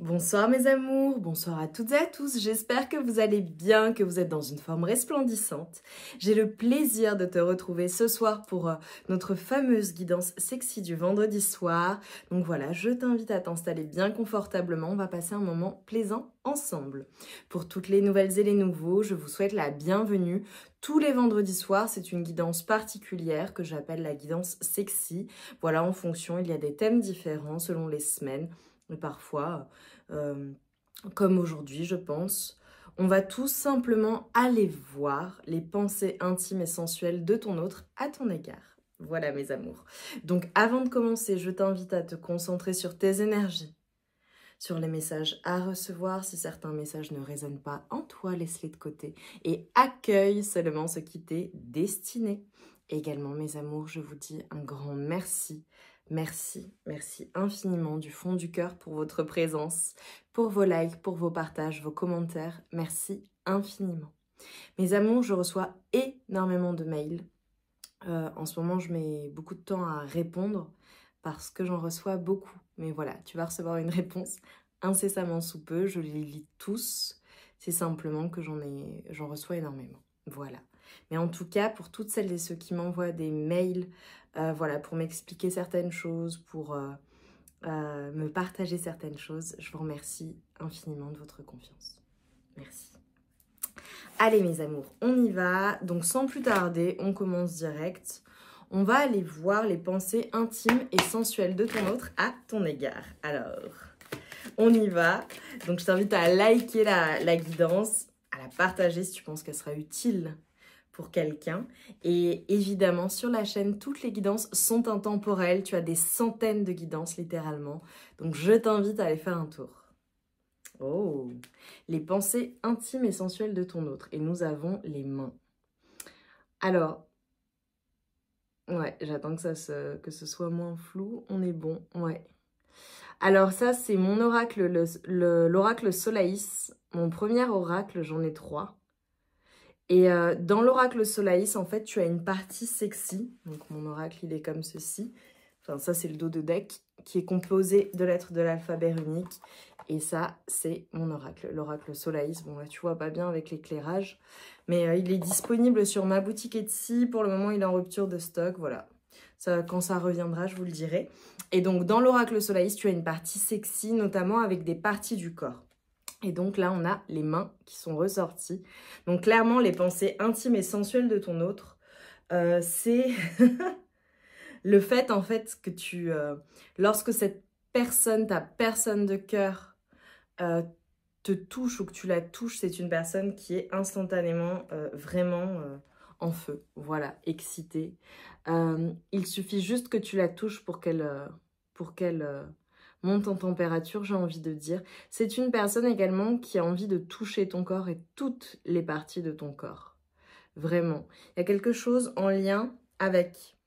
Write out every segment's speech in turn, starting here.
Bonsoir mes amours, bonsoir à toutes et à tous, j'espère que vous allez bien, que vous êtes dans une forme resplendissante. J'ai le plaisir de te retrouver ce soir pour notre fameuse guidance sexy du vendredi soir. Donc voilà, je t'invite à t'installer bien confortablement, on va passer un moment plaisant ensemble. Pour toutes les nouvelles et les nouveaux, je vous souhaite la bienvenue. Tous les vendredis soirs, c'est une guidance particulière que j'appelle la guidance sexy. Voilà, en fonction, il y a des thèmes différents selon les semaines. Et parfois, comme aujourd'hui, je pense, on va tout simplement aller voir les pensées intimes et sensuelles de ton autre à ton égard. Voilà mes amours. Donc avant de commencer, je t'invite à te concentrer sur tes énergies, sur les messages à recevoir. Si certains messages ne résonnent pas en toi, laisse-les de côté et accueille seulement ce qui t'est destiné. Également mes amours, je vous dis un grand merci. Merci, merci infiniment du fond du cœur pour votre présence, pour vos likes, pour vos partages, vos commentaires. Merci infiniment. Mes amours, je reçois énormément de mails. En ce moment, je mets beaucoup de temps à répondre parce que j'en reçois beaucoup. Mais voilà, tu vas recevoir une réponse incessamment sous peu. Je les lis tous. C'est simplement que j'en reçois énormément. Voilà. Mais en tout cas, pour toutes celles et ceux qui m'envoient des mails, voilà, pour m'expliquer certaines choses, pour me partager certaines choses, je vous remercie infiniment de votre confiance. Merci. Allez mes amours, on y va. Donc sans plus tarder, on commence direct. On va aller voir les pensées intimes et sensuelles de ton autre à ton égard. Alors, on y va. Donc je t'invite à liker la guidance, à la partager si tu penses qu'elle sera utile pour quelqu'un. Et évidemment, sur la chaîne, toutes les guidances sont intemporelles. Tu as des centaines de guidances, littéralement. Donc, je t'invite à aller faire un tour. Oh, les pensées intimes et sensuelles de ton autre. Et nous avons les mains. Alors, ouais, j'attends que ce soit moins flou. On est bon, ouais. Alors ça, c'est mon oracle, l'oracle Solaïs. Mon premier oracle, j'en ai 3. Et dans l'oracle Solaïs, en fait, tu as une partie sexy. Donc, mon oracle, il est comme ceci. Enfin, ça, c'est le dos de deck qui est composé de lettres de l'alphabet runique. Et ça, c'est mon oracle, l'oracle Solaïs. Bon, là, tu vois pas bien avec l'éclairage. Mais il est disponible sur ma boutique Etsy. Pour le moment, il est en rupture de stock. Voilà. Ça, quand ça reviendra, je vous le dirai. Et donc, dans l'oracle Solaïs, tu as une partie sexy, notamment avec des parties du corps. Et donc là, on a les mains qui sont ressorties. Donc clairement, les pensées intimes et sensuelles de ton autre, c'est le fait en fait que lorsque cette personne, ta personne de cœur, te touche ou que tu la touches, c'est une personne qui est instantanément vraiment en feu, voilà, excitée. Il suffit juste que tu la touches pour qu'elle monte en température, j'ai envie de dire. C'est une personne également qui a envie de toucher ton corps et toutes les parties de ton corps. Vraiment. Il y a quelque chose en lien avec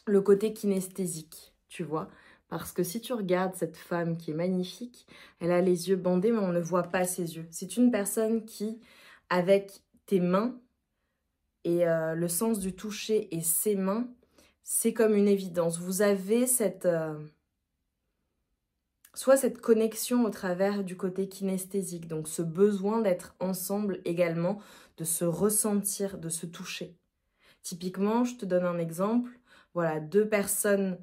le côté kinesthésique, tu vois. Parce que si tu regardes cette femme qui est magnifique, elle a les yeux bandés, mais on ne voit pas ses yeux. C'est une personne qui, avec tes mains et le sens du toucher et ses mains, c'est comme une évidence. Vous avez soit cette connexion au travers du côté kinesthésique, donc ce besoin d'être ensemble également, de se ressentir, de se toucher. Typiquement, je te donne un exemple, voilà, 2 personnes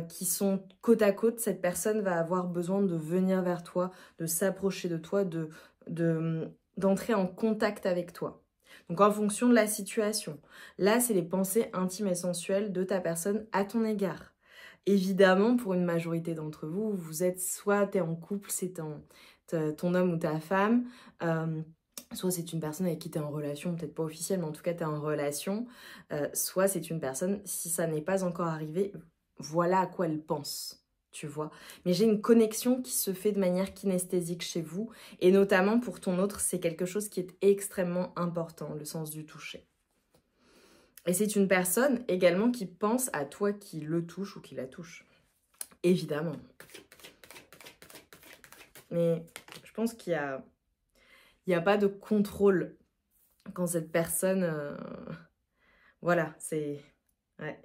qui sont côte à côte, cette personne va avoir besoin de venir vers toi, de s'approcher de toi, d'entrer en contact avec toi. Donc en fonction de la situation. Là, c'est les pensées intimes et sensuelles de ta personne à ton égard. Évidemment, pour une majorité d'entre vous, vous êtes soit tu es en couple, c'est ton homme ou ta femme, soit c'est une personne avec qui tu es en relation, peut-être pas officielle, mais en tout cas tu es en relation, soit c'est une personne, si ça n'est pas encore arrivé, voilà à quoi elle pense, tu vois. Mais j'ai une connexion qui se fait de manière kinesthésique chez vous, et notamment pour ton autre, c'est quelque chose qui est extrêmement important, le sens du toucher. Et c'est une personne également qui pense à toi qui le touche ou qui la touche. Évidemment. Mais je pense qu'il n'y a pas de contrôle quand cette personne... voilà, c'est... Ouais.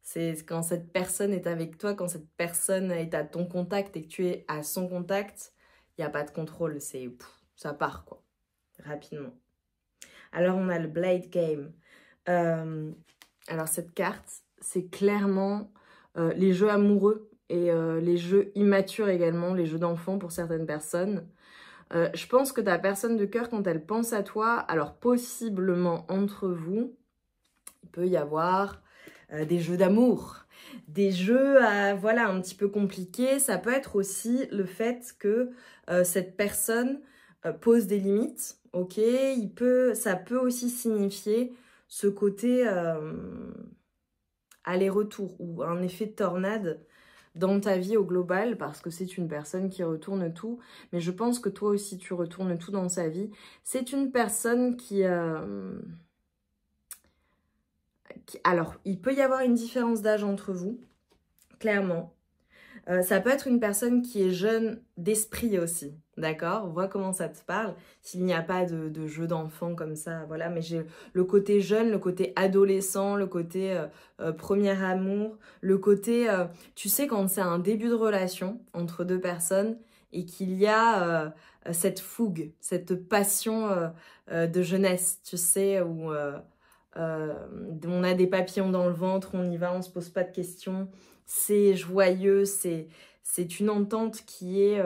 C'est quand cette personne est avec toi, quand cette personne est à ton contact et que tu es à son contact, Il n'y a pas de contrôle, ça part quoi, rapidement. Alors on a le Blade Game. Alors cette carte, c'est clairement les jeux amoureux et les jeux immatures également, les jeux d'enfants pour certaines personnes. Je pense que ta personne de cœur, quand elle pense à toi, alors possiblement entre vous, il peut y avoir des jeux d'amour, des jeux voilà, un petit peu compliqués. Ça peut être aussi le fait que cette personne pose des limites, ok. Ça peut aussi signifier ce côté aller-retour ou un effet de tornade dans ta vie au global, parce que c'est une personne qui retourne tout, mais je pense que toi aussi tu retournes tout dans sa vie. C'est une personne alors, il peut y avoir une différence d'âge entre vous, clairement. Ça peut être une personne qui est jeune d'esprit aussi, d'accord? On voit comment ça te parle. S'il n'y a pas de jeu d'enfant comme ça, voilà. Mais j'ai le côté jeune, le côté adolescent, le côté premier amour, le côté, tu sais, quand c'est un début de relation entre deux personnes et qu'il y a cette fougue, cette passion de jeunesse, tu sais, où on a des papillons dans le ventre, on y va, on se pose pas de questions. C'est joyeux, c'est une entente qui est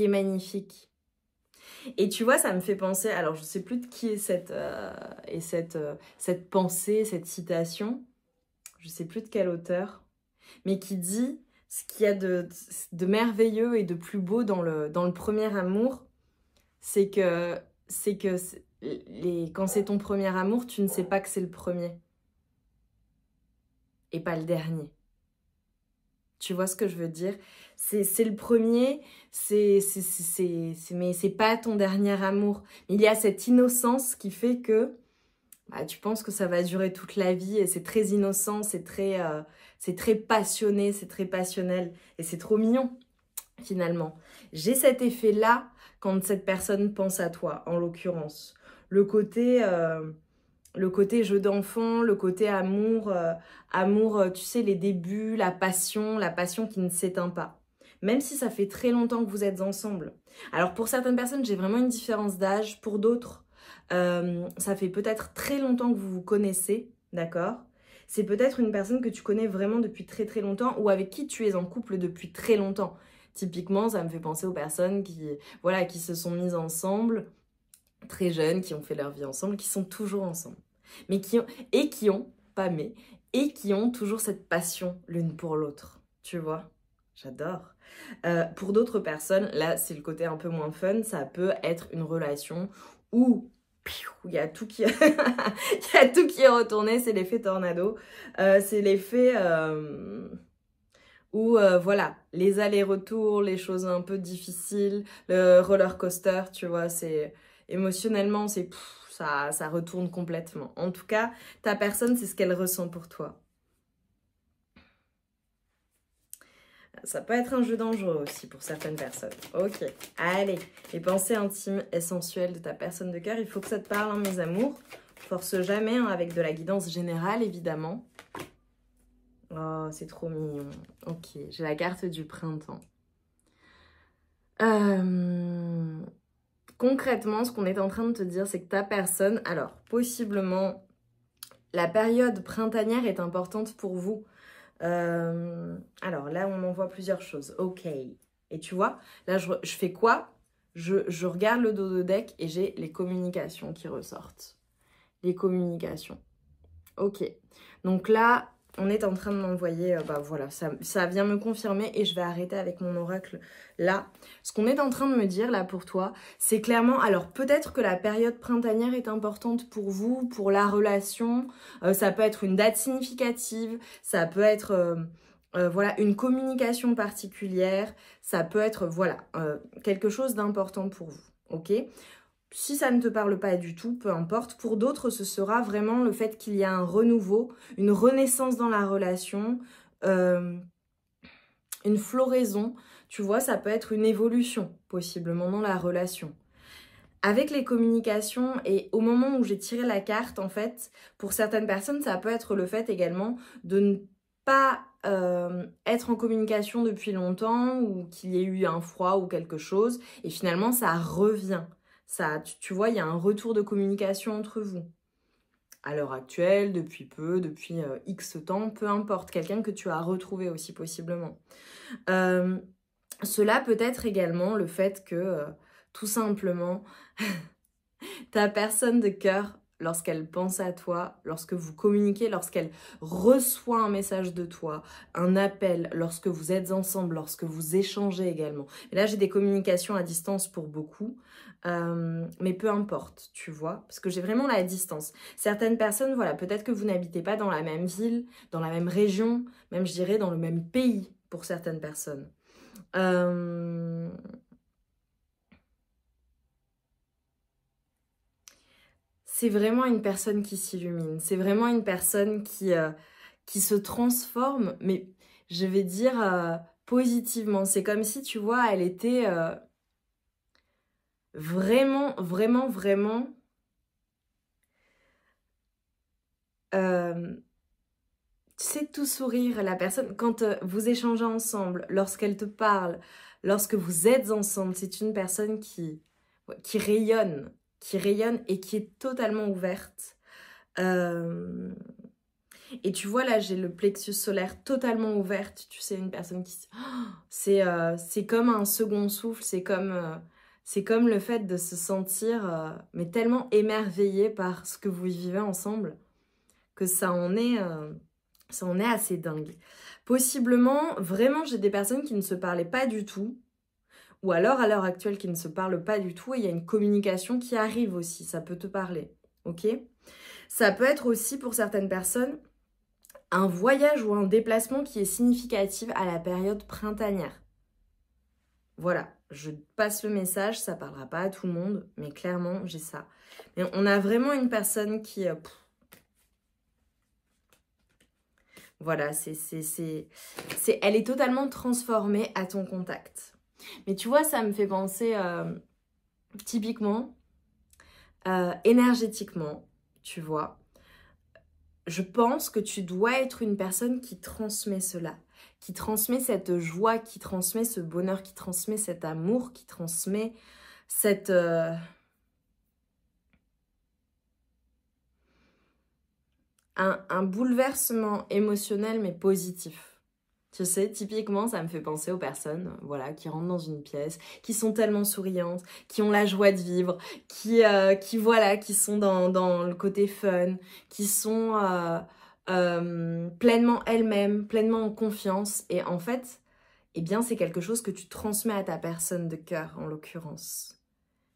magnifique. Et tu vois, ça me fait penser, alors je sais plus de qui est cette pensée, cette citation, je sais plus de quel auteur, mais qui dit ce qu'il y a de merveilleux et de plus beau dans le premier amour, c'est que quand c'est ton premier amour, tu ne sais pas que c'est le premier. Et pas le dernier. Tu vois ce que je veux dire? C'est le premier, mais c'est pas ton dernier amour. Il y a cette innocence qui fait que bah, tu penses que ça va durer toute la vie et c'est très innocent, c'est très passionné, c'est très passionnel et c'est trop mignon finalement. J'ai cet effet-là quand cette personne pense à toi, en l'occurrence. Le côté jeu d'enfant, le côté amour, tu sais, les débuts, la passion qui ne s'éteint pas. Même si ça fait très longtemps que vous êtes ensemble. Alors pour certaines personnes, j'ai vraiment une différence d'âge. Pour d'autres, ça fait peut-être très longtemps que vous vous connaissez, d'accord? C'est peut-être une personne que tu connais vraiment depuis très très longtemps ou avec qui tu es en couple depuis très longtemps. Typiquement, ça me fait penser aux personnes qui se sont mises ensemble très jeunes, qui ont fait leur vie ensemble, qui sont toujours ensemble. Mais qui ont toujours cette passion l'une pour l'autre. Tu vois? J'adore. Pour d'autres personnes, là, c'est le côté un peu moins fun. Ça peut être une relation où il y a tout qui, il y a tout qui est retourné. C'est l'effet tornado. C'est l'effet où, voilà, les allers-retours, les choses un peu difficiles, le roller coaster, tu vois, c'est émotionnellement, ça retourne complètement. En tout cas, ta personne, c'est ce qu'elle ressent pour toi. Ça peut être un jeu dangereux aussi pour certaines personnes. Ok, allez, les pensées intimes et sensuelles de ta personne de cœur, il faut que ça te parle, hein, mes amours. Force jamais, hein, avec de la guidance générale, évidemment. Oh, c'est trop mignon. Ok, j'ai la carte du printemps. Concrètement, ce qu'on est en train de te dire, c'est que ta personne, alors, possiblement, la période printanière est importante pour vous. Alors, là, on m'envoie plusieurs choses. Ok. Et tu vois, là, je fais quoi? Je regarde le dos de deck et j'ai les communications qui ressortent. Les communications. Ok. Donc là, on est en train de m'envoyer, bah voilà, ça vient me confirmer et je vais arrêter avec mon oracle là. Ce qu'on est en train de me dire là pour toi, c'est clairement, alors peut-être que la période printanière est importante pour vous, pour la relation, ça peut être une date significative, ça peut être, voilà, une communication particulière, ça peut être, voilà, quelque chose d'important pour vous, ok ? Si ça ne te parle pas du tout, peu importe. Pour d'autres, ce sera vraiment le fait qu'il y a un renouveau, une renaissance dans la relation, une floraison. Tu vois, ça peut être une évolution, possiblement, dans la relation. Avec les communications et au moment où j'ai tiré la carte, en fait, pour certaines personnes, ça peut être le fait également de ne pas être en communication depuis longtemps ou qu'il y ait eu un froid ou quelque chose et finalement ça revient. Ça, tu vois, il y a un retour de communication entre vous. À l'heure actuelle, depuis peu, depuis X temps, peu importe, quelqu'un que tu as retrouvé aussi possiblement. Cela peut être également le fait que, tout simplement, ta personne de cœur, lorsqu'elle pense à toi, lorsque vous communiquez, lorsqu'elle reçoit un message de toi, un appel, lorsque vous êtes ensemble, lorsque vous échangez également. Et là, j'ai des communications à distance pour beaucoup, mais peu importe, tu vois, parce que j'ai vraiment la distance. Certaines personnes, voilà, peut-être que vous n'habitez pas dans la même ville, dans la même région, même je dirais dans le même pays pour certaines personnes. C'est vraiment une personne qui s'illumine. C'est vraiment une personne qui se transforme, mais je vais dire positivement. C'est comme si, tu vois, elle était vraiment, vraiment, vraiment... tu sais, tout sourire, la personne, quand vous échangez ensemble, lorsqu'elle te parle, lorsque vous êtes ensemble, c'est une personne qui rayonne et qui est totalement ouverte. Et tu vois, là, j'ai le plexus solaire totalement ouvert. Tu sais, une personne qui... c'est comme un second souffle, c'est comme le fait de se sentir mais tellement émerveillé par ce que vous vivez ensemble que ça en est assez dingue. Possiblement, vraiment, j'ai des personnes qui ne se parlaient pas du tout, ou alors à l'heure actuelle qui ne se parlent pas du tout, et il y a une communication qui arrive aussi, ça peut te parler, ok? Ça peut être aussi pour certaines personnes un voyage ou un déplacement qui est significatif à la période printanière. Voilà, je passe le message, ça parlera pas à tout le monde, mais clairement, j'ai ça. Mais on a vraiment une personne qui... voilà, elle est totalement transformée à ton contact. Mais tu vois, ça me fait penser typiquement, énergétiquement, tu vois. Je pense que tu dois être une personne qui transmet cela, qui transmet cette joie, qui transmet ce bonheur, qui transmet cet amour, qui transmet cette... un bouleversement émotionnel mais positif. Tu sais, typiquement, ça me fait penser aux personnes, voilà, qui rentrent dans une pièce, qui sont tellement souriantes, qui ont la joie de vivre, voilà, qui sont dans le côté fun, qui sont pleinement elles-mêmes, pleinement en confiance. Et en fait, eh bien, c'est quelque chose que tu transmets à ta personne de cœur, en l'occurrence.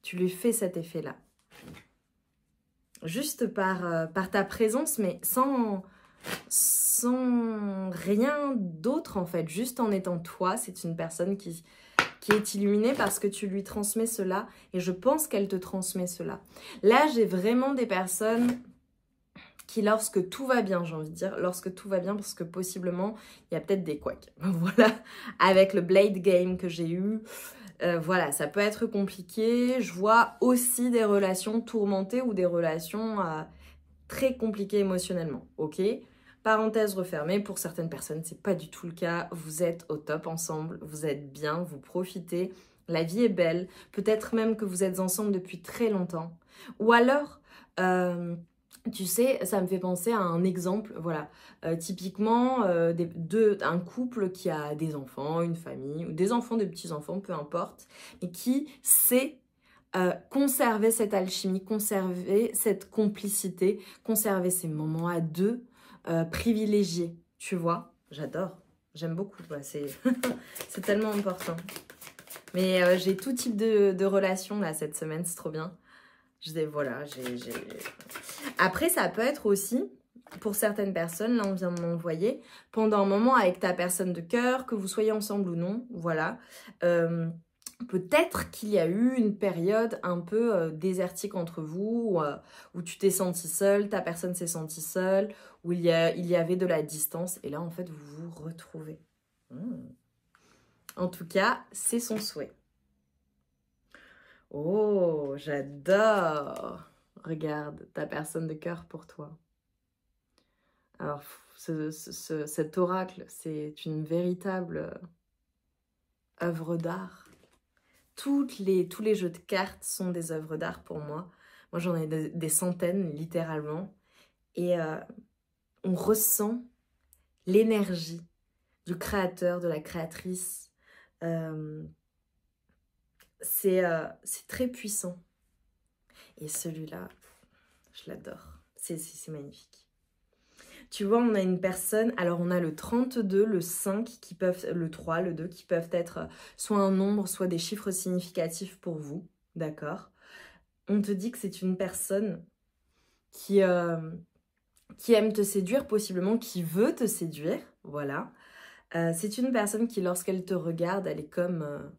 Tu lui fais cet effet-là. Juste par ta présence, mais sans rien d'autre en fait, juste en étant toi. C'est une personne qui est illuminée parce que tu lui transmets cela et je pense qu'elle te transmet cela. Là, j'ai vraiment des personnes qui, lorsque tout va bien, j'ai envie de dire, lorsque tout va bien, parce que possiblement, il y a peut-être des couacs. Voilà, avec le Blade Game que j'ai eu, voilà, ça peut être compliqué. Je vois aussi des relations tourmentées ou des relations très compliquées émotionnellement, ok? Parenthèse refermée, pour certaines personnes, c'est pas du tout le cas. Vous êtes au top ensemble, vous êtes bien, vous profitez, la vie est belle. Peut-être même que vous êtes ensemble depuis très longtemps. Ou alors, tu sais, ça me fait penser à un exemple, voilà. Typiquement, un couple qui a des enfants, une famille, ou des enfants, des petits-enfants, peu importe, et qui sait conserver cette alchimie, conserver cette complicité, conserver ces moments à deux privilégiés, tu vois. J'adore, j'aime beaucoup, c'est c'est tellement important. Mais j'ai tout type de relations là cette semaine, c'est trop bien. Voilà, Après, ça peut être aussi, pour certaines personnes, là on vient de m'envoyer, pendant un moment avec ta personne de cœur, que vous soyez ensemble ou non, voilà. Peut-être qu'il y a eu une période un peu désertique entre vous, où tu t'es senti seule, ta personne s'est sentie seule, où il y avait de la distance, et là en fait vous vous retrouvez. En tout cas, c'est son souhait. Oh, j'adore! Regarde, ta personne de cœur pour toi. Alors, cet oracle, c'est une véritable œuvre d'art. Tous les jeux de cartes sont des œuvres d'art pour moi. Moi, j'en ai des centaines, littéralement. Et on ressent l'énergie du créateur, de la créatrice. C'est très puissant. Et celui-là, je l'adore. C'est magnifique. Tu vois, on a une personne, alors on a le 32, le 5, le 3, le 2, qui peuvent être soit un nombre, soit des chiffres significatifs pour vous, d'accord? On te dit que c'est une personne qui aime te séduire, possiblement qui veut te séduire, voilà. C'est une personne qui, lorsqu'elle te regarde, elle est comme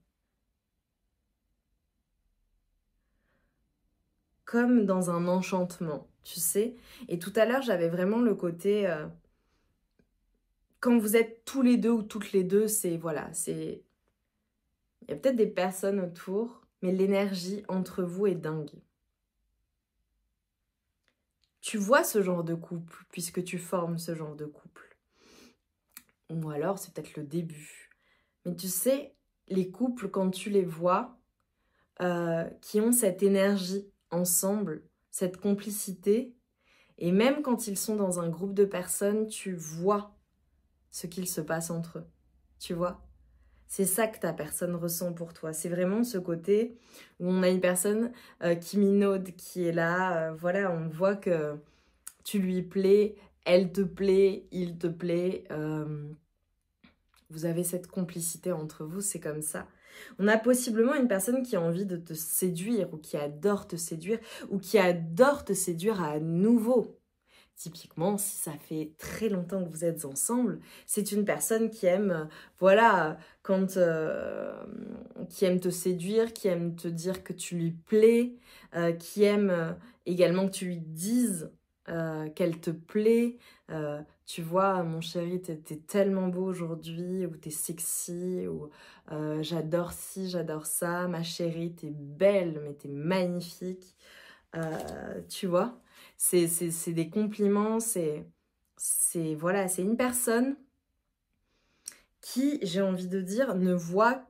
dans un enchantement, tu sais. Et tout à l'heure, j'avais vraiment le côté... quand vous êtes tous les deux ou toutes les deux, c'est... Voilà, c'est... Il y a peut-être des personnes autour, mais l'énergie entre vous est dingue. Tu vois ce genre de couple, puisque tu formes ce genre de couple. Ou alors, c'est peut-être le début. Mais tu sais, les couples, quand tu les vois, qui ont cette énergie ensemble, cette complicité, et même quand ils sont dans un groupe de personnes, tu vois ce qu'il se passe entre eux. Tu vois? C'est ça que ta personne ressent pour toi. C'est vraiment ce côté où on a une personne qui minaude, qui est là. Voilà, on voit que tu lui plais, elle te plaît, il te plaît. Vous avez cette complicité entre vous, c'est comme ça. On a possiblement une personne qui a envie de te séduire ou qui adore te séduire ou qui adore te séduire à nouveau. Typiquement, si ça fait très longtemps que vous êtes ensemble, c'est une personne qui aime, voilà, qui aime te séduire, qui aime te dire que tu lui plais, qui aime également que tu lui dises qu'elle te plaît. Tu vois, mon chéri, t'es tellement beau aujourd'hui, ou t'es sexy, ou j'adore ci, j'adore ça, ma chérie, t'es belle, mais t'es magnifique. Tu vois, c'est des compliments, voilà, c'est une personne qui, j'ai envie de dire, ne voit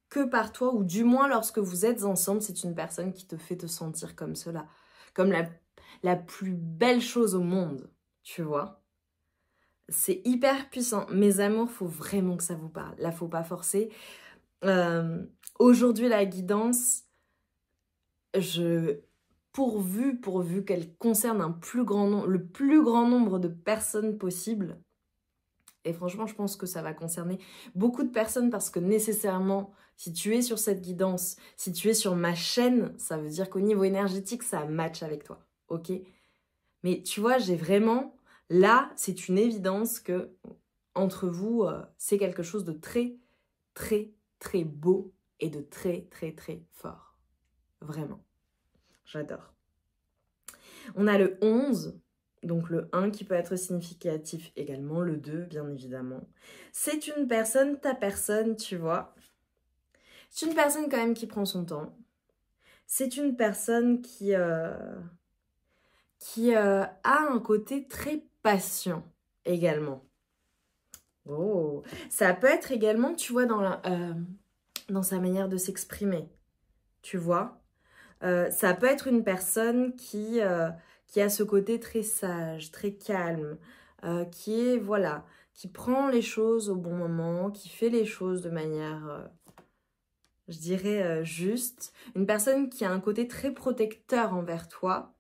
que par toi, ou du moins lorsque vous êtes ensemble, c'est une personne qui te fait te sentir comme cela, comme la plus belle chose au monde, tu vois. C'est hyper puissant. Mes amours, faut vraiment que ça vous parle. Là, faut pas forcer. Aujourd'hui, la guidance, pourvu qu'elle concerne le plus grand nombre de personnes possible. Et franchement, je pense que ça va concerner beaucoup de personnes parce que nécessairement, si tu es sur cette guidance, si tu es sur ma chaîne, ça veut dire qu'au niveau énergétique, ça match avec toi, ok? Mais tu vois, j'ai vraiment... Là, c'est une évidence que entre vous, c'est quelque chose de très, très, très beau et de très, très, très fort. Vraiment. J'adore. On a le 11, donc le 1 qui peut être significatif également, le 2 bien évidemment. C'est une personne, ta personne, tu vois. C'est une personne quand même qui prend son temps. C'est une personne qui a un côté très patient également. Oh, ça peut être également, tu vois, dans sa manière de s'exprimer, tu vois. Ça peut être une personne qui a ce côté très sage, très calme, qui est, voilà, qui prend les choses au bon moment, qui fait les choses de manière, je dirais, juste. Une personne qui a un côté très protecteur envers toi.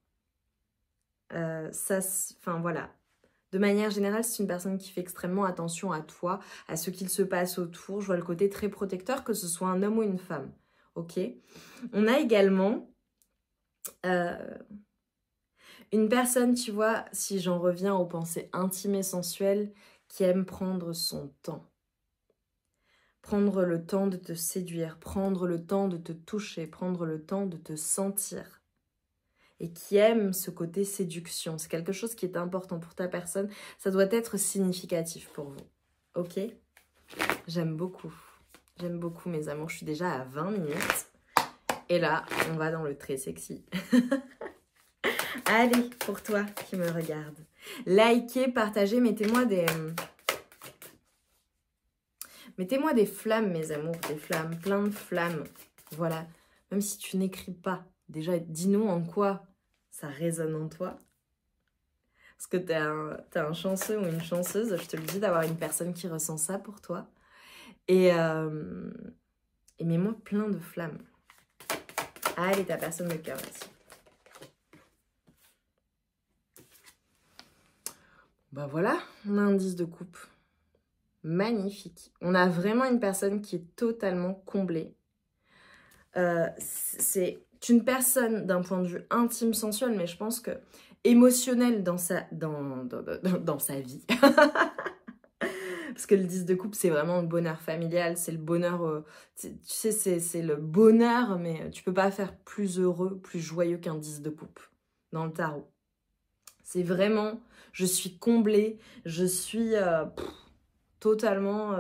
Enfin, voilà. De manière générale, c'est une personne qui fait extrêmement attention à toi, à ce qu'il se passe autour. Je vois le côté très protecteur, que ce soit un homme ou une femme. Ok. On a également une personne, tu vois, si j'en reviens aux pensées intimes et sensuelles, qui aime prendre son temps. Prendre le temps de te séduire, prendre le temps de te toucher, prendre le temps de te sentir. Et qui aime ce côté séduction. C'est quelque chose qui est important pour ta personne. Ça doit être significatif pour vous. Ok? J'aime beaucoup. J'aime beaucoup mes amours. Je suis déjà à 20 minutes. Et là, on va dans le très sexy. Allez, pour toi qui me regarde. Likez, partagez, mettez-moi des flammes, mes amours, des flammes, plein de flammes. Voilà, même si tu n'écris pas, déjà, dis-nous en quoi ça résonne en toi. Parce que t'es un chanceux ou une chanceuse, je te le dis, d'avoir une personne qui ressent ça pour toi. Et mets-moi plein de flammes. Allez, ta personne de cœur, vas-y. Bah voilà, on a un 10 de coupe. Magnifique. On a vraiment une personne qui est totalement comblée. C'est une personne d'un point de vue intime, sensuel, mais je pense que émotionnel dans sa vie. Parce que le 10 de coupe, c'est vraiment le bonheur familial, c'est le bonheur, tu sais, c'est le bonheur, mais tu peux pas faire plus heureux, plus joyeux qu'un 10 de coupe dans le tarot. C'est vraiment, je suis comblée, je suis totalement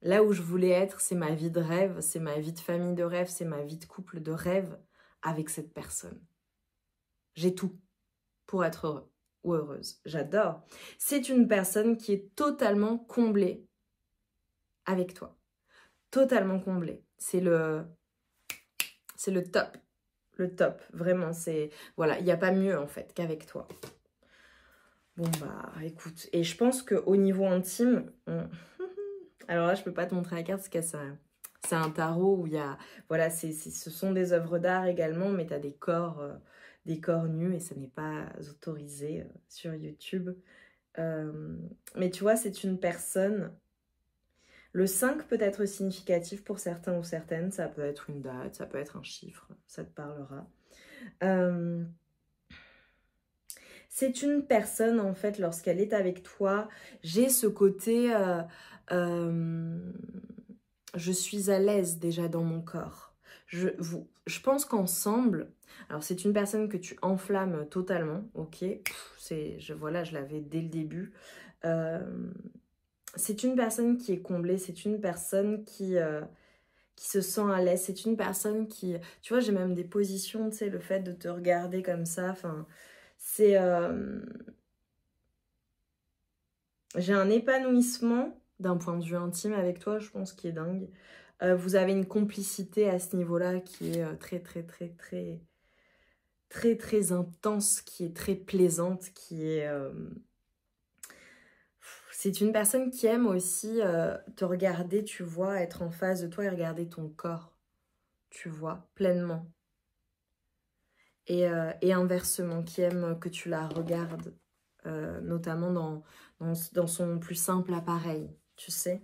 là où je voulais être, c'est ma vie de rêve, c'est ma vie de famille de rêve, c'est ma vie de couple de rêve avec cette personne. J'ai tout pour être heureux ou heureuse. J'adore. C'est une personne qui est totalement comblée avec toi. Totalement comblée. C'est le top. Le top. Vraiment, c'est... Voilà, il n'y a pas mieux en fait qu'avec toi. Bon bah, écoute. Et je pense qu'au niveau intime... Alors là, je peux pas te montrer la carte parce que c'est un tarot où il y a... Voilà, ce sont des œuvres d'art également, mais tu as des corps nus et ça n'est pas autorisé sur YouTube. Mais tu vois, c'est une personne... Le 5 peut être significatif pour certains ou certaines. Ça peut être une date, ça peut être un chiffre. Ça te parlera. C'est une personne, en fait, lorsqu'elle est avec toi, j'ai ce côté... je suis à l'aise déjà dans mon corps. Je pense qu'ensemble, alors c'est une personne que tu enflammes totalement, ok, voilà, je l'avais dès le début. C'est une personne qui est comblée, c'est une personne qui se sent à l'aise, c'est une personne qui, tu vois, j'ai même des positions, tu sais, le fait de te regarder comme ça, enfin, c'est... J'ai un épanouissement d'un point de vue intime avec toi, je pense, qui est dingue. Vous avez une complicité à ce niveau-là qui est très, très, très, très, très, très intense, qui est très plaisante, qui est... C'est une personne qui aime aussi te regarder, tu vois, être en face de toi et regarder ton corps, tu vois, pleinement. Et inversement, qui aime que tu la regardes, notamment dans son plus simple appareil, tu sais.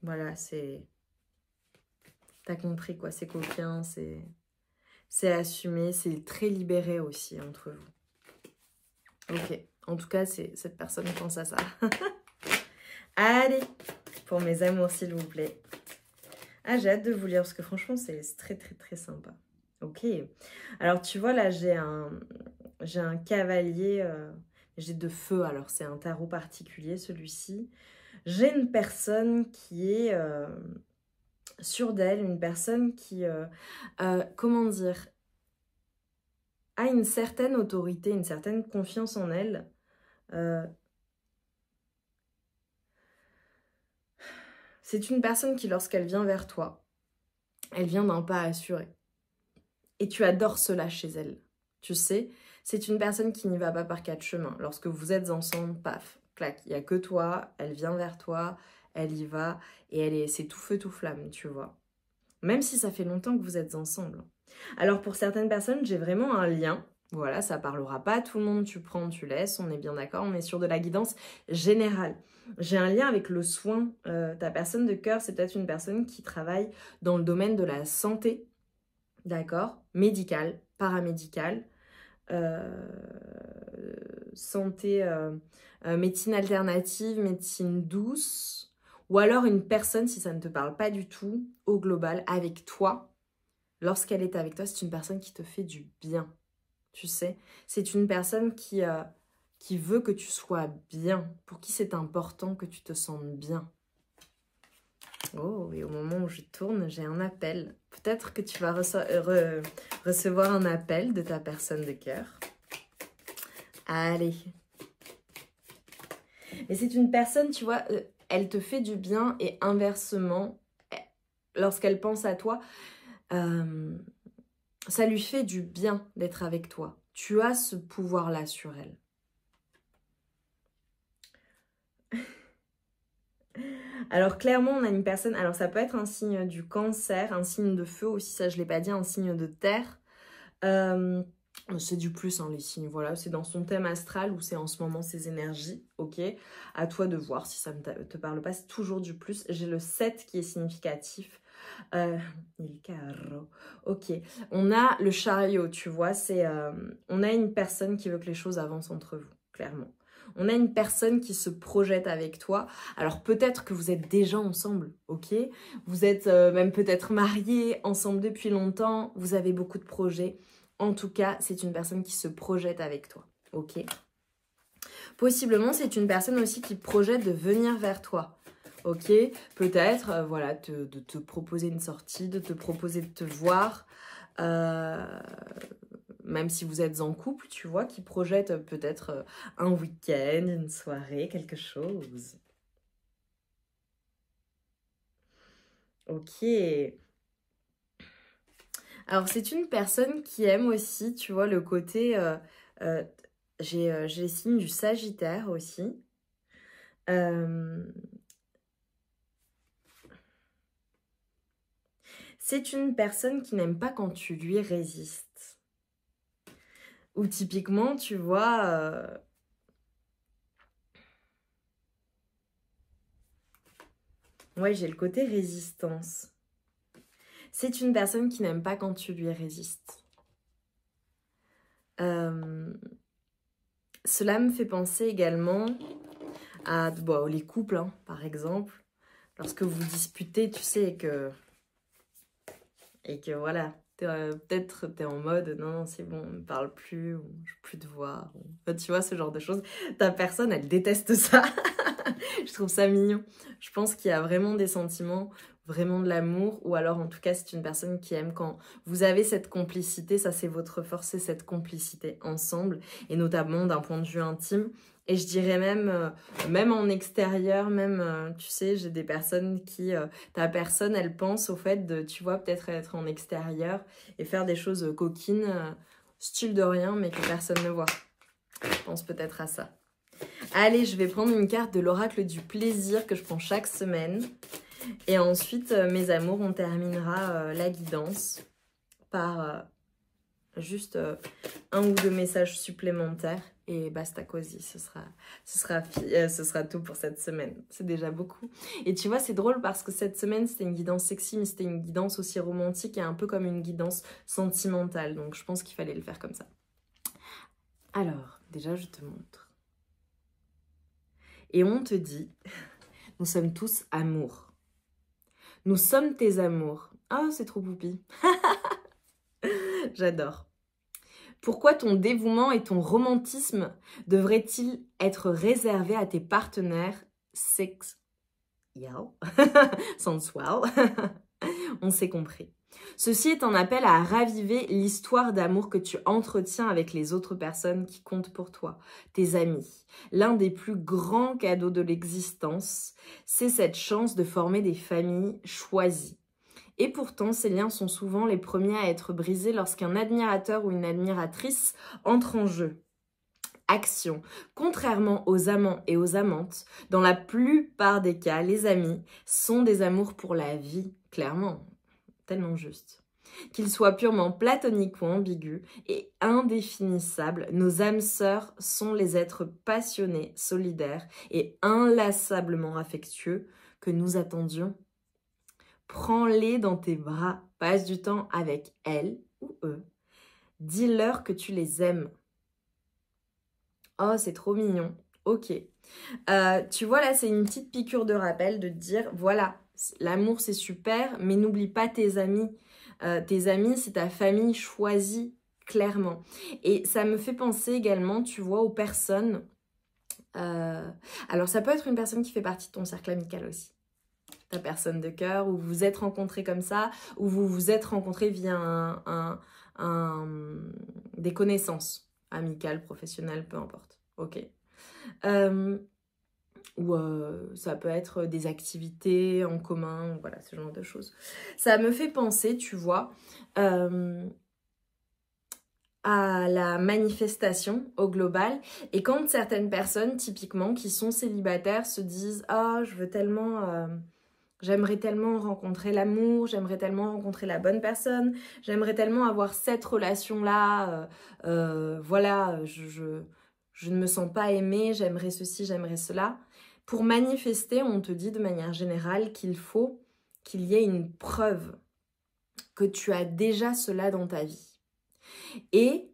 Voilà, c'est... T'as compris quoi, c'est coquin, c'est assumé, c'est très libéré aussi entre vous. Ok, en tout cas, cette personne pense à ça. Allez, pour mes amours, s'il vous plaît. Ah, j'ai hâte de vous lire, parce que franchement, c'est très, très, très sympa. Ok, alors tu vois, là, j'ai un cavalier, j'ai de feu, alors c'est un tarot particulier, celui-ci. J'ai une personne qui est... sûre d'elle, une personne qui, comment dire, a une certaine autorité, une certaine confiance en elle. C'est une personne qui, lorsqu'elle vient vers toi, elle vient d'un pas assuré. Et tu adores cela chez elle. Tu sais, c'est une personne qui n'y va pas par quatre chemins. Lorsque vous êtes ensemble, paf, clac, il n'y a que toi, elle vient vers toi, elle y va, et c'est tout feu, tout flamme, tu vois. Même si ça fait longtemps que vous êtes ensemble. Alors pour certaines personnes, j'ai vraiment un lien. Voilà, ça parlera pas à tout le monde, tu prends, tu laisses, on est bien d'accord, on est sur de la guidance générale. J'ai un lien avec le soin. Ta personne de cœur, c'est peut-être une personne qui travaille dans le domaine de la santé, d'accord, médicale, paramédicale, santé, médecine alternative, médecine douce, ou alors une personne, si ça ne te parle pas du tout, au global, avec toi, lorsqu'elle est avec toi, c'est une personne qui te fait du bien, tu sais. C'est une personne qui veut que tu sois bien, pour qui c'est important que tu te sentes bien. Oh, et au moment où je tourne, j'ai un appel. Peut-être que tu vas recevoir un appel de ta personne de cœur. Allez. Et c'est une personne, tu vois, elle te fait du bien et inversement, lorsqu'elle pense à toi, ça lui fait du bien d'être avec toi. Tu as ce pouvoir-là sur elle. Alors clairement, on a une personne, alors ça peut être un signe du cancer, un signe de feu aussi, ça je ne l'ai pas dit, un signe de terre. C'est du plus, hein, les signes, voilà, c'est dans son thème astral ou c'est en ce moment ses énergies, ok. À toi de voir si ça ne te parle pas, c'est toujours du plus. J'ai le 7 qui est significatif. Il carro. Ok, on a le chariot, tu vois, c'est on a une personne qui veut que les choses avancent entre vous, clairement. On a une personne qui se projette avec toi. Alors peut-être que vous êtes déjà ensemble, ok? Vous êtes même peut-être mariés, ensemble depuis longtemps, vous avez beaucoup de projets. En tout cas, c'est une personne qui se projette avec toi, ok? Possiblement, c'est une personne aussi qui projette de venir vers toi. Ok, peut-être, voilà, de te proposer une sortie, de te proposer de te voir, même si vous êtes en couple, tu vois, qui projette peut-être un week-end, une soirée, quelque chose. Ok. Alors, c'est une personne qui aime aussi, tu vois, le côté... j'ai les signes du Sagittaire aussi. C'est une personne qui n'aime pas quand tu lui résistes. Ou typiquement, tu vois... Ouais, j'ai le côté résistance. C'est une personne qui n'aime pas quand tu lui résistes. Cela me fait penser également à bon, les couples, hein, par exemple. Lorsque vous disputez, tu sais, et que voilà, peut-être t'es en mode non, c'est bon, on ne parle plus, ou je veux plus te voir. Enfin, tu vois, ce genre de choses. Ta personne, elle déteste ça. Je trouve ça mignon. Je pense qu'il y a vraiment des sentiments, vraiment de l'amour, ou alors en tout cas c'est une personne qui aime quand vous avez cette complicité, ça c'est votre force, c'est cette complicité ensemble, et notamment d'un point de vue intime. Et je dirais même, même en extérieur, même, tu sais, j'ai des personnes qui, ta personne, elle pense au fait de, tu vois, peut-être être en extérieur et faire des choses coquines, style de rien, mais que personne ne voit. Je pense peut-être à ça. Allez, je vais prendre une carte de l'oracle du plaisir que je prends chaque semaine. Et ensuite, mes amours, on terminera la guidance par juste un ou deux messages supplémentaires. Et basta cosy, ce sera tout pour cette semaine. C'est déjà beaucoup. Et tu vois, c'est drôle parce que cette semaine, c'était une guidance sexy, mais c'était une guidance aussi romantique et un peu comme une guidance sentimentale. Donc, je pense qu'il fallait le faire comme ça. Alors, déjà, je te montre. Et on te dit, nous sommes tous amour. Nous sommes tes amours. Ah, c'est trop poupi. J'adore. Pourquoi ton dévouement et ton romantisme devraient-ils être réservés à tes partenaires sexuels? Sensual. On s'est compris. Ceci est un appel à raviver l'histoire d'amour que tu entretiens avec les autres personnes qui comptent pour toi, tes amis. L'un des plus grands cadeaux de l'existence, c'est cette chance de former des familles choisies. Et pourtant, ces liens sont souvent les premiers à être brisés lorsqu'un admirateur ou une admiratrice entre en jeu. Action. Contrairement aux amants et aux amantes, dans la plupart des cas, les amis sont des amours pour la vie, clairement. Tellement juste. Qu'ils soient purement platoniques ou ambigus et indéfinissables, nos âmes sœurs sont les êtres passionnés, solidaires et inlassablement affectueux que nous attendions. Prends-les dans tes bras, passe du temps avec elles ou eux. Dis-leur que tu les aimes. Oh, c'est trop mignon. Ok. Tu vois, là, c'est une petite piqûre de rappel de te dire, voilà, l'amour, c'est super, mais n'oublie pas tes amis. Tes amis, c'est ta famille choisie, clairement. Et ça me fait penser également, tu vois, aux personnes. Alors, ça peut être une personne qui fait partie de ton cercle amical aussi. Ta personne de cœur, ou vous vous êtes rencontrés comme ça, ou vous vous êtes rencontrés via des connaissances. amical, professionnel, peu importe. Ok. Ou ça peut être des activités en commun, voilà, ce genre de choses. Ça me fait penser, tu vois, à la manifestation au global. Et quand certaines personnes, typiquement, qui sont célibataires, se disent « Ah, je veux tellement... j'aimerais tellement rencontrer l'amour, j'aimerais tellement rencontrer la bonne personne, j'aimerais tellement avoir cette relation-là, voilà, je ne me sens pas aimée, j'aimerais ceci, j'aimerais cela. » Pour manifester, on te dit de manière générale qu'il faut qu'il y ait une preuve que tu as déjà cela dans ta vie. Et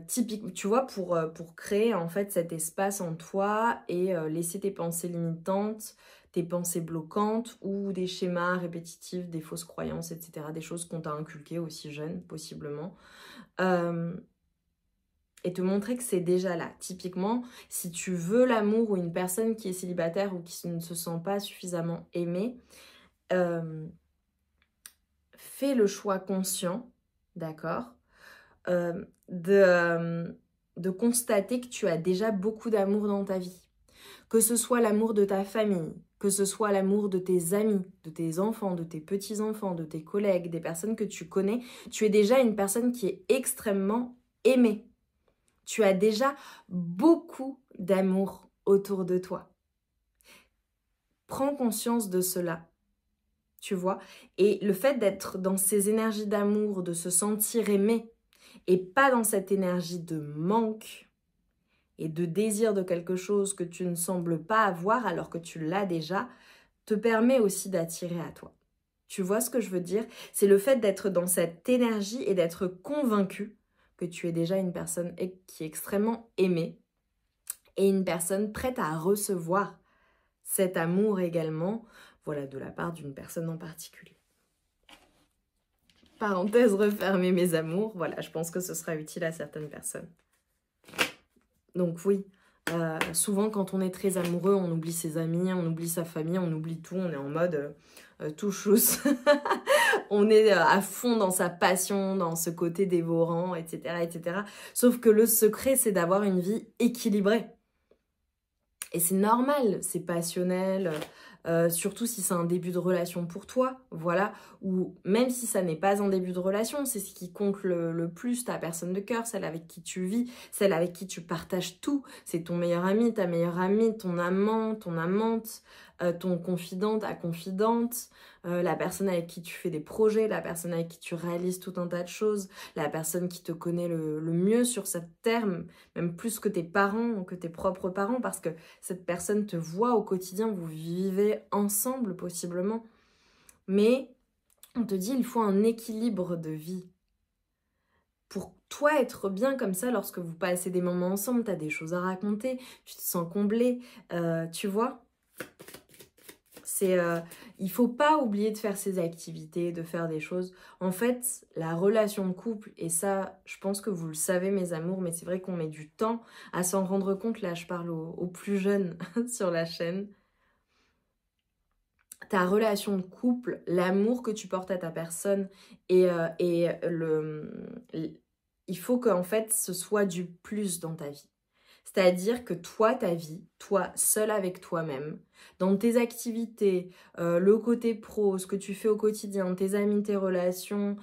typiquement, tu vois, pour créer en fait cet espace en toi et laisser tes pensées limitantes, tes pensées bloquantes ou des schémas répétitifs, des fausses croyances, etc. Des choses qu'on t'a inculquées aussi jeune, possiblement. Et te montrer que c'est déjà là. Typiquement, si tu veux l'amour ou une personne qui est célibataire ou qui ne se sent pas suffisamment aimée, fais le choix conscient, d'accord, de constater que tu as déjà beaucoup d'amour dans ta vie. Que ce soit l'amour de ta famille, que ce soit l'amour de tes amis, de tes enfants, de tes petits-enfants, de tes collègues, des personnes que tu connais, tu es déjà une personne qui est extrêmement aimée. Tu as déjà beaucoup d'amour autour de toi. Prends conscience de cela, tu vois. Et le fait d'être dans ces énergies d'amour, de se sentir aimé, et pas dans cette énergie de manque et de désir de quelque chose que tu ne sembles pas avoir alors que tu l'as déjà, te permet aussi d'attirer à toi. Tu vois ce que je veux dire? C'est le fait d'être dans cette énergie et d'être convaincu que tu es déjà une personne qui est extrêmement aimée et une personne prête à recevoir cet amour également, voilà, de la part d'une personne en particulier. Parenthèse refermée, mes amours, voilà, je pense que ce sera utile à certaines personnes. Donc oui, souvent quand on est très amoureux, on oublie ses amis, on oublie sa famille, on oublie tout, on est en mode tout chousse. On est à fond dans sa passion, dans ce côté dévorant, etc., etc. Sauf que le secret, c'est d'avoir une vie équilibrée. Et c'est normal, c'est passionnel, surtout si c'est un début de relation pour toi, voilà, ou même si ça n'est pas un début de relation, c'est ce qui compte le plus, ta personne de cœur, celle avec qui tu vis, celle avec qui tu partages tout, c'est ton meilleur ami, ta meilleure amie, ton amant, ton amante, ton confident, ta confidente, la personne avec qui tu fais des projets, la personne avec qui tu réalises tout un tas de choses, la personne qui te connaît le mieux sur cette terre, même plus que tes parents, que tes propres parents, parce que cette personne te voit au quotidien, vous vivez ensemble possiblement. Mais on te dit, il faut un équilibre de vie. Pour toi être bien comme ça, lorsque vous passez des moments ensemble, tu as des choses à raconter, tu te sens comblé, tu vois. Il faut pas oublier de faire ses activités, de faire des choses. En fait, la relation de couple, et ça, je pense que vous le savez mes amours, mais c'est vrai qu'on met du temps à s'en rendre compte. Là, je parle aux plus jeunes sur la chaîne. Ta relation de couple, l'amour que tu portes à ta personne il faut qu'en fait, ce soit du plus dans ta vie. C'est-à-dire que toi, ta vie, toi, seul avec toi-même, dans tes activités, le côté pro, ce que tu fais au quotidien, tes amis, tes relations,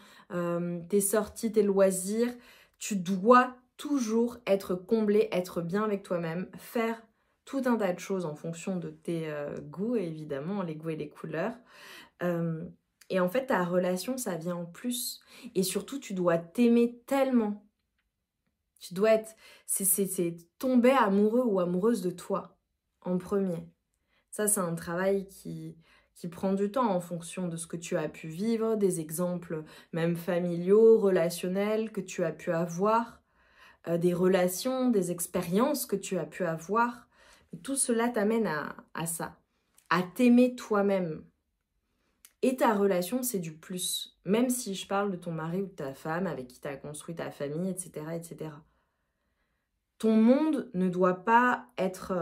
tes sorties, tes loisirs, tu dois toujours être comblé, être bien avec toi-même, faire tout un tas de choses en fonction de tes goûts, évidemment, les goûts et les couleurs. Et en fait, ta relation, ça vient en plus. Et surtout, tu dois t'aimer tellement. Tu dois être, c'est tomber amoureux ou amoureuse de toi en premier. Ça, c'est un travail qui prend du temps en fonction de ce que tu as pu vivre, des exemples même familiaux, relationnels que tu as pu avoir, des relations, des expériences que tu as pu avoir. Et tout cela t'amène à ça, à t'aimer toi-même. Et ta relation, c'est du plus. Même si je parle de ton mari ou de ta femme avec qui tu as construit ta famille, etc., etc. Ton monde ne doit pas être,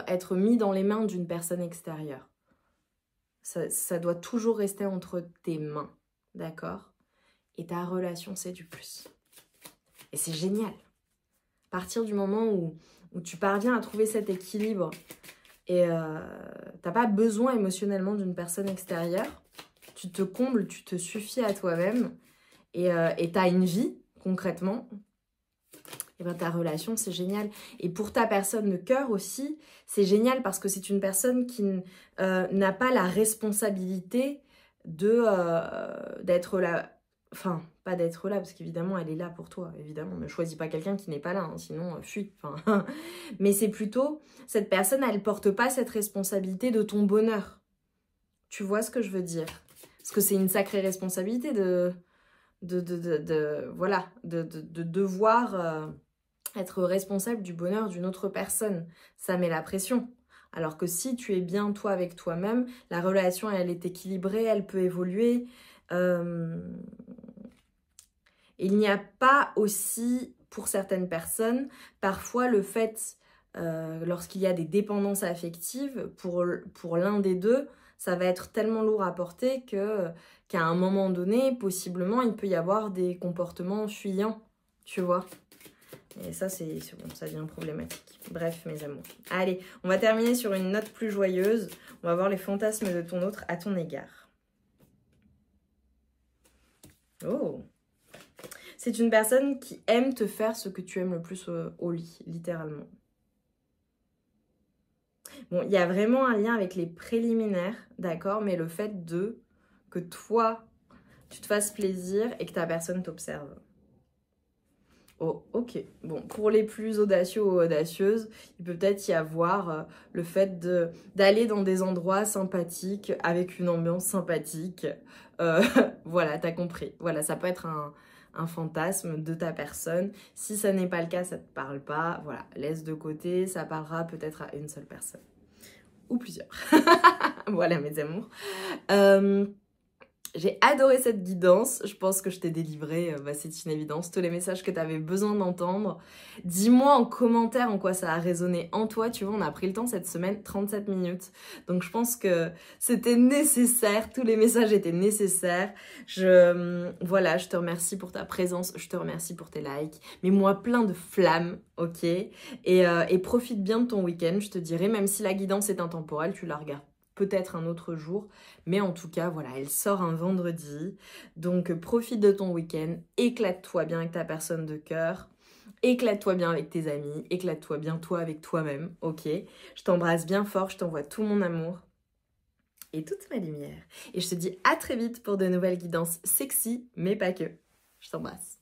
être mis dans les mains d'une personne extérieure. Ça doit toujours rester entre tes mains, d'accord? et ta relation, c'est du plus. Et c'est génial. À partir du moment où tu parviens à trouver cet équilibre et t'as pas besoin émotionnellement d'une personne extérieure, tu te combles, tu te suffis à toi-même et t'as une vie, concrètement, et ben ta relation, c'est génial. Et pour ta personne de cœur aussi, c'est génial parce que c'est une personne qui n'a pas la responsabilité d'être là. Enfin, pas d'être là, parce qu'évidemment, elle est là pour toi. Évidemment, ne choisis pas quelqu'un qui n'est pas là, hein, sinon, fuis. Enfin, mais c'est plutôt, cette personne, elle porte pas cette responsabilité de ton bonheur. Tu vois ce que je veux dire? Parce que c'est une sacrée responsabilité de devoir être responsable du bonheur d'une autre personne. Ça met la pression. Alors que si tu es bien toi avec toi-même, la relation elle est équilibrée, elle peut évoluer. Il n'y a pas aussi, pour certaines personnes, parfois le fait, lorsqu'il y a des dépendances affectives, pour l'un des deux, ça va être tellement lourd à porter qu'à un moment donné, possiblement, il peut y avoir des comportements fuyants, tu vois. Et ça, c'est bon, ça devient problématique. Bref, mes amours. Allez, on va terminer sur une note plus joyeuse. On va voir les fantasmes de ton autre à ton égard. Oh! C'est une personne qui aime te faire ce que tu aimes le plus au lit, littéralement. Bon, il y a vraiment un lien avec les préliminaires, d'accord? Mais le fait que toi, tu te fasses plaisir et que ta personne t'observe. Oh, ok. Bon, pour les plus audacieux ou audacieuses, il peut peut-être y avoir le fait d'aller dans des endroits sympathiques, avec une ambiance sympathique. Voilà, t'as compris. Voilà, ça peut être un fantasme de ta personne. Si ça n'est pas le cas, ça te parle pas. Voilà, laisse de côté, ça parlera peut-être à une seule personne. Ou plusieurs. Voilà, mes amours. J'ai adoré cette guidance, je pense que je t'ai délivré, c'est une évidence, tous les messages que tu avais besoin d'entendre. Dis-moi en commentaire en quoi ça a résonné en toi, tu vois, on a pris le temps cette semaine, 37 minutes, donc je pense que c'était nécessaire, tous les messages étaient nécessaires. Voilà, je te remercie pour ta présence, je te remercie pour tes likes, mets-moi plein de flammes, ok, et profite bien de ton week-end, je te dirai, même si la guidance est intemporelle, tu la regardes peut-être un autre jour, mais en tout cas, voilà, elle sort un vendredi, donc profite de ton week-end, éclate-toi bien avec ta personne de cœur, éclate-toi bien avec tes amis, éclate-toi bien toi avec toi-même, ok? Je t'embrasse bien fort, je t'envoie tout mon amour et toute ma lumière, et je te dis à très vite pour de nouvelles guidances sexy, mais pas que. Je t'embrasse.